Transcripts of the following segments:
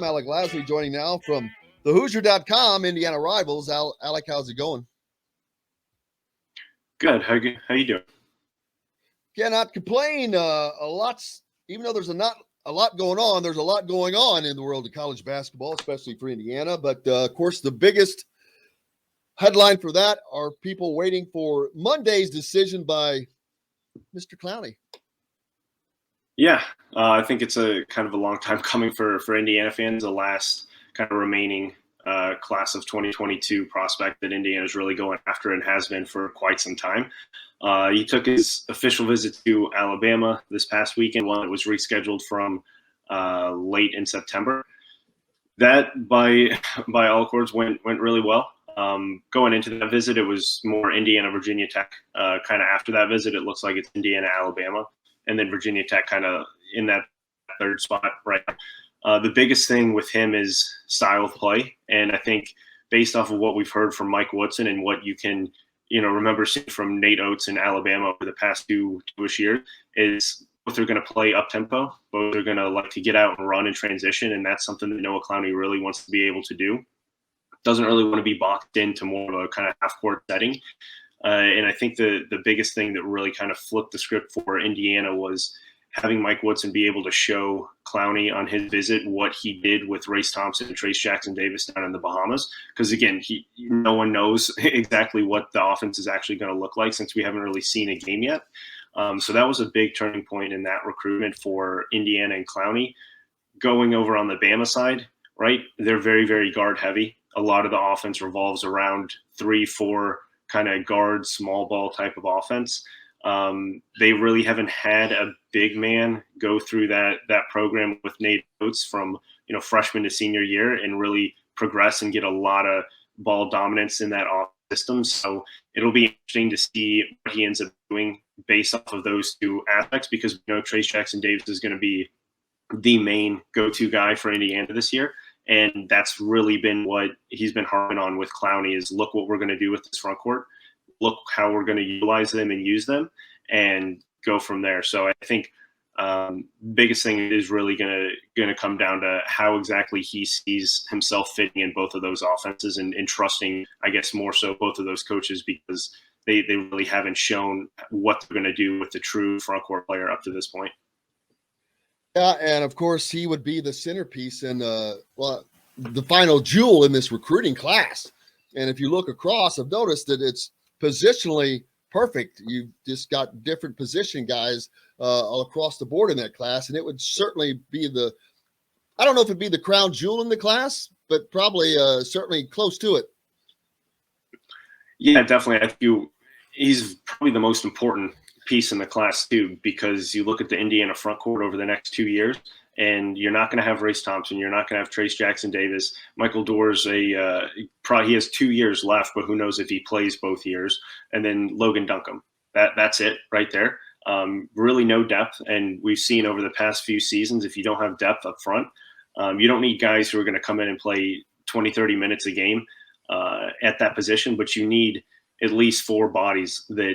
Alec Lasley joining now from the Hoosier.com, Indiana Rivals. Alec, how's it going? Good. How you doing? Cannot complain. Even though there's not a lot going on, there's a lot going on in the world of college basketball, especially for Indiana. But of course, the biggest headline for that are people waiting for Monday's decision by Mr. Clowney. Yeah, I think it's a kind of a long time coming for Indiana fans. The last kind of remaining class of 2022 prospect that Indiana is really going after and has been for quite some time. He took his official visit to Alabama this past weekend, one that was rescheduled from late in September. That, by all accords, went really well. Going into that visit, it was more Indiana, Virginia Tech. Kind of after that visit, it looks like it's Indiana, Alabama, and then Virginia Tech kind of in that third spot right now. The biggest thing with him is style of play, and I think based off of what we've heard from Mike Woodson and what you can remember seeing from Nate Oates in Alabama over the past two-ish years, is both are going to play up tempo, both are going to like to get out and run in transition, and that's something that Noah Clowney really wants to be able to do. Doesn't really want to be boxed into more of a kind of half-court setting. And I think the biggest thing that really kind of flipped the script for Indiana was having Mike Woodson be able to show Clowney on his visit what he did with Race Thompson and Trace Jackson Davis down in the Bahamas. Because, again, no one knows exactly what the offense is actually going to look like since we haven't really seen a game yet. So that was a big turning point in that recruitment for Indiana and Clowney. Going over on the Bama side, right, they're very, very guard heavy. A lot of the offense revolves around 3-4 kind of guard, small ball type of offense. They really haven't had a big man go through that program with Nate Oates from freshman to senior year and really progress and get a lot of ball dominance in that off system. So it'll be interesting to see what he ends up doing based off of those two aspects, because Trace Jackson Davis is going to be the main go-to guy for Indiana this year. And that's really been what he's been harping on with Clowney is look what we're going to do with this front court, look how we're going to utilize them and use them, and go from there. So I think biggest thing is really going to come down to how exactly he sees himself fitting in both of those offenses and trusting, I guess, more so both of those coaches, because they really haven't shown what they're going to do with the true front court player up to this point. Yeah, and of course he would be the centerpiece and the final jewel in this recruiting class. And if you look across, I've noticed that it's positionally perfect. You've just got different position guys all across the board in that class, and it would certainly be I don't know if it'd be the crown jewel in the class, but probably certainly close to it. Yeah, definitely. I think he's probably the most important piece in the class too, because you look at the Indiana front court over the next 2 years, and you're not going to have Race Thompson, you're not going to have Trace Jackson Davis. Michael Doerr's he has 2 years left, but who knows if he plays both years. And then Logan Duncombe. That's it right there. Really no depth, and we've seen over the past few seasons, if you don't have depth up front, you don't need guys who are going to come in and play 20, 30 minutes a game at that position, but you need at least 4 bodies that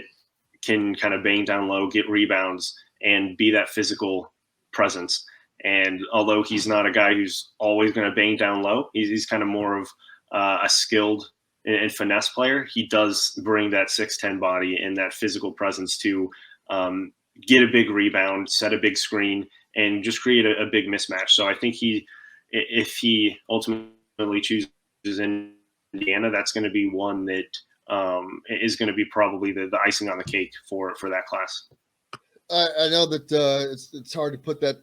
can kind of bang down low, get rebounds, and be that physical presence. And although he's not a guy who's always going to bang down low, he's kind of more of a skilled and finesse player. He does bring that 6'10" body and that physical presence to get a big rebound, set a big screen, and just create a big mismatch. So I think if he ultimately chooses Indiana, that's going to be one that is going to be probably the icing on the cake for that class. I know that it's hard to put that,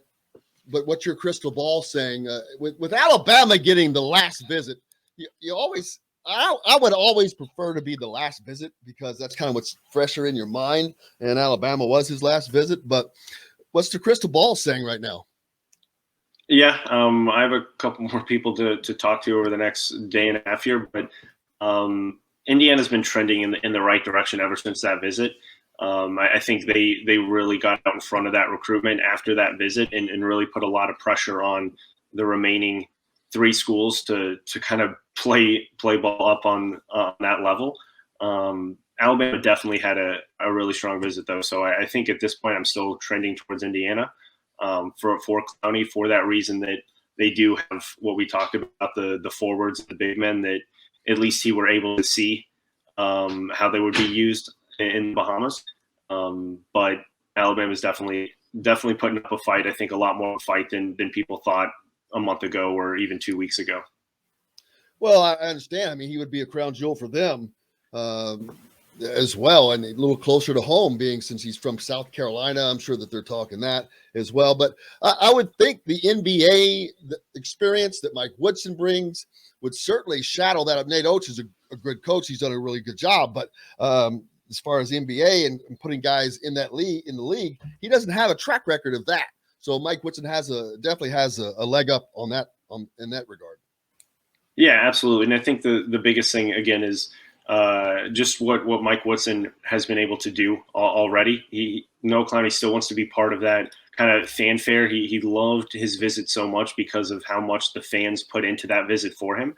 but what's your crystal ball saying? With Alabama getting the last visit, you always I would always prefer to be the last visit, because that's kind of what's fresher in your mind, and Alabama was his last visit. But what's the crystal ball saying right now? Yeah, I have a couple more people to talk to over the next day and a half here, but Indiana's been trending in the right direction ever since that visit. I think they really got out in front of that recruitment after that visit and really put a lot of pressure on the remaining 3 schools to kind of play ball up on that level. Alabama definitely had a really strong visit, though. So I think at this point I'm still trending towards Indiana for Clowney for that reason that they do have what we talked about, the forwards, the big men, that at least he were able to see how they would be used in the Bahamas. But Alabama is definitely putting up a fight. I think a lot more of a fight than people thought a month ago or even 2 weeks ago. Well, I understand. I mean, he would be a crown jewel for them as well, and a little closer to home, being since he's from South Carolina. I'm sure that they're talking that as well. But I would think the NBA experience that Mike Woodson brings would certainly shadow that. Nate Oates is a good coach. He's done a really good job. But as far as NBA and putting guys in the league, he doesn't have a track record of that. So Mike Woodson definitely has a leg up on that in that regard. Yeah, absolutely. And I think the biggest thing, again, is just what Mike Woodson has been able to do already. Noah Clowney still wants to be part of that kind of fanfare. He loved his visit so much because of how much the fans put into that visit for him.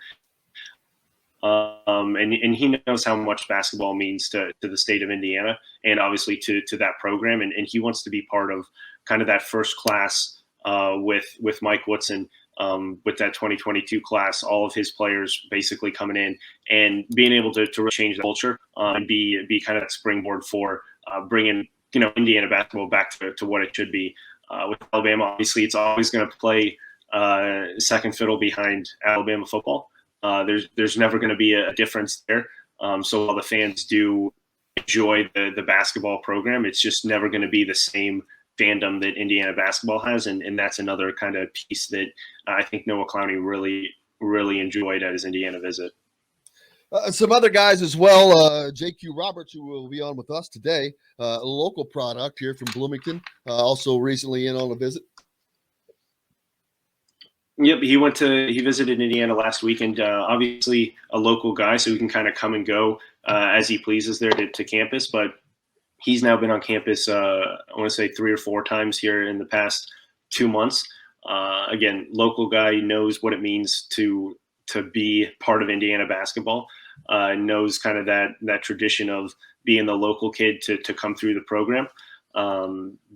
And he knows how much basketball means to the state of Indiana and obviously to that program. And he wants to be part of kind of that first class with Mike Woodson. With that 2022 class, all of his players basically coming in and being able to really change the culture and be kind of that springboard for bringing Indiana basketball back to what it should be. With Alabama, obviously, it's always going to play second fiddle behind Alabama football. There's never going to be a difference there. So while the fans do enjoy the basketball program, it's just never going to be the same fandom that Indiana basketball has, and that's another kind of piece that I think Noah Clowney really enjoyed at his Indiana visit. Some other guys as well, J.Q. Roberts, who will be on with us today, a local product here from Bloomington, also recently in on a visit. Yep, he visited Indiana last weekend. Obviously a local guy, so he can kind of come and go as he pleases there to campus, but he's now been on campus, I want to say 3 or 4 times here in the past 2 months. Again, local guy, knows what it means to be part of Indiana basketball, knows kind of that tradition of being the local kid to come through the program.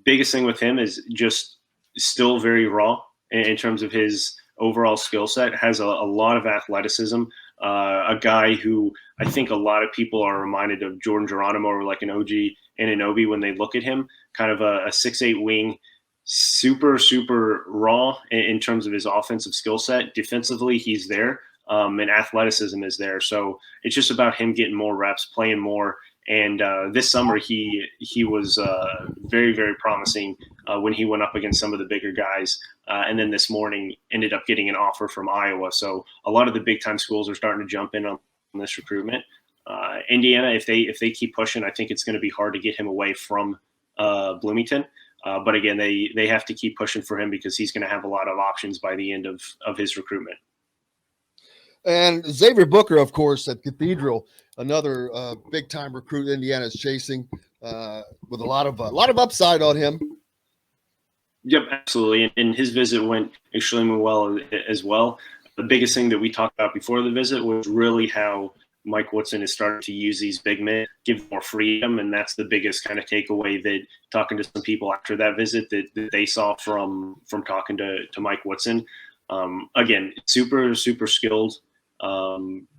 Biggest thing with him is just still very raw in terms of his overall skill set, has a lot of athleticism. A guy who I think a lot of people are reminded of Jordan Geronimo or like an OG Anunoby when they look at him, kind of a 6'8" wing, super raw in terms of his offensive skill set. Defensively, he's there, and athleticism is there. So it's just about him getting more reps, playing more. And this summer, he was very, very promising when he went up against some of the bigger guys. And then this morning ended up getting an offer from Iowa. So a lot of the big time schools are starting to jump in on this recruitment. Indiana, if they keep pushing, I think it's going to be hard to get him away from Bloomington. But again, they have to keep pushing for him because he's going to have a lot of options by the end of his recruitment. And Xavier Booker, of course, at Cathedral, another big time recruit Indiana is chasing with a lot of upside on him. Yep, absolutely. And his visit went extremely well as well. The biggest thing that we talked about before the visit was really how Mike Woodson is starting to use these big men, give them more freedom. And that's the biggest kind of takeaway that talking to some people after that visit that they saw from talking to Mike Woodson. Again, super skilled.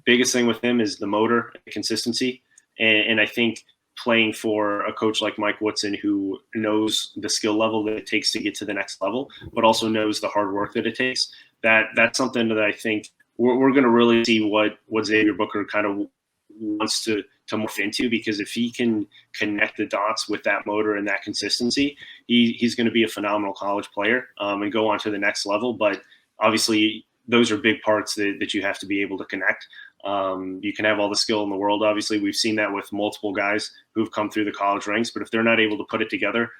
Biggest thing with him is the motor, consistency. And I think playing for a coach like Mike Woodson, who knows the skill level that it takes to get to the next level, but also knows the hard work that it takes, that's something that I think we're going to really see what Xavier Booker kind of wants to morph into, because if he can connect the dots with that motor and that consistency, he's going to be a phenomenal college player and go on to the next level. But obviously those are big parts that you have to be able to connect. You can have all the skill in the world. Obviously, we've seen that with multiple guys who've come through the college ranks, but if they're not able to put it together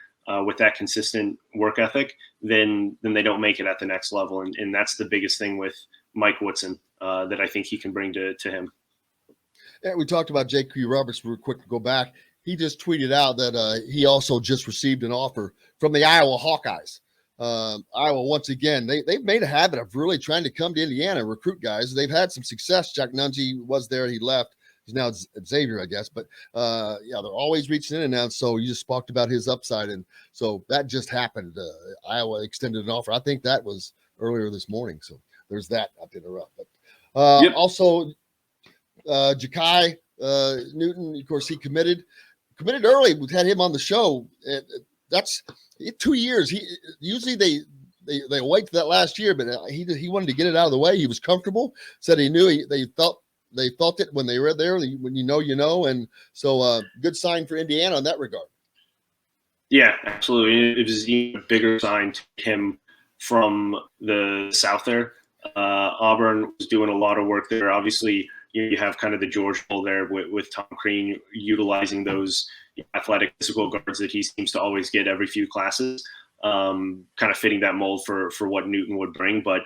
with that consistent work ethic, then they don't make it at the next level. And that's the biggest thing with Mike Woodson that I think he can bring to him. Yeah, we talked about J.Q. Roberts real quick to go back. He just tweeted out that he also just received an offer from the Iowa Hawkeyes. Iowa, once again, they've made a habit of really trying to come to Indiana and recruit guys. They've had some success. Jack Nungy was there. He left. He's now at Xavier, I guess. But, they're always reaching in and out. So you just talked about his upside. And so that just happened. Iowa extended an offer. I think that was earlier this morning. So there's that. Not to interrupt, but Yep. also Ja'Kai Newton, of course, he committed early. We've had him on the show. That's 2 years. He usually they wait to that last year, but he wanted to get it out of the way. He was comfortable. Said he knew they felt it when they were there. When you know, and so good sign for Indiana in that regard. Yeah, absolutely. It was even a bigger sign to him from the South there. Auburn was doing a lot of work there. Obviously, you have kind of the George Bowl there with Tom Crean utilizing those athletic physical guards that he seems to always get every few classes, kind of fitting that mold for what Newton would bring. But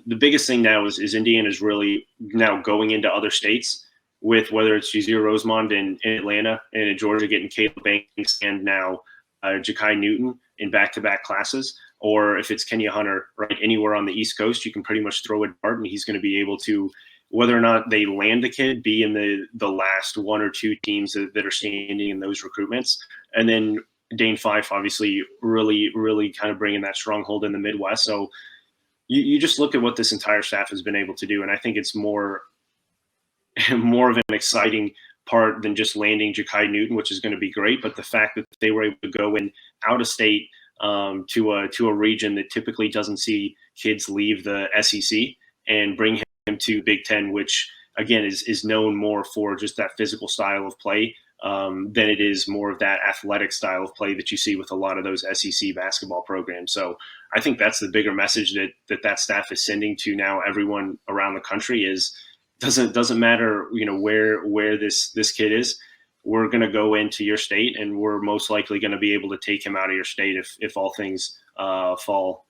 the biggest thing now is Indiana's really now going into other states with whether it's Xavier Rosemond in Atlanta and in Georgia getting Caleb Banks and now Ja'Kai Newton in back-to-back classes, or if it's Kenya Hunter, right, anywhere on the East Coast, you can pretty much throw a dart and he's going to be able to, whether or not they land the kid, be in the last one or two teams that are standing in those recruitments. And then Dane Fife, obviously, really, really kind of bringing that stronghold in the Midwest. So you just look at what this entire staff has been able to do, and I think it's more of an exciting part than just landing Ja'Kai Newton, which is going to be great. But the fact that they were able to go in out of state to a region that typically doesn't see kids leave the SEC and bring him to Big Ten, which again is known more for just that physical style of play than it is more of that athletic style of play that you see with a lot of those SEC basketball programs. So I think that's the bigger message that staff is sending to now everyone around the country is doesn't matter, where this kid is. We're going to go into your state, and we're most likely going to be able to take him out of your state if all things fall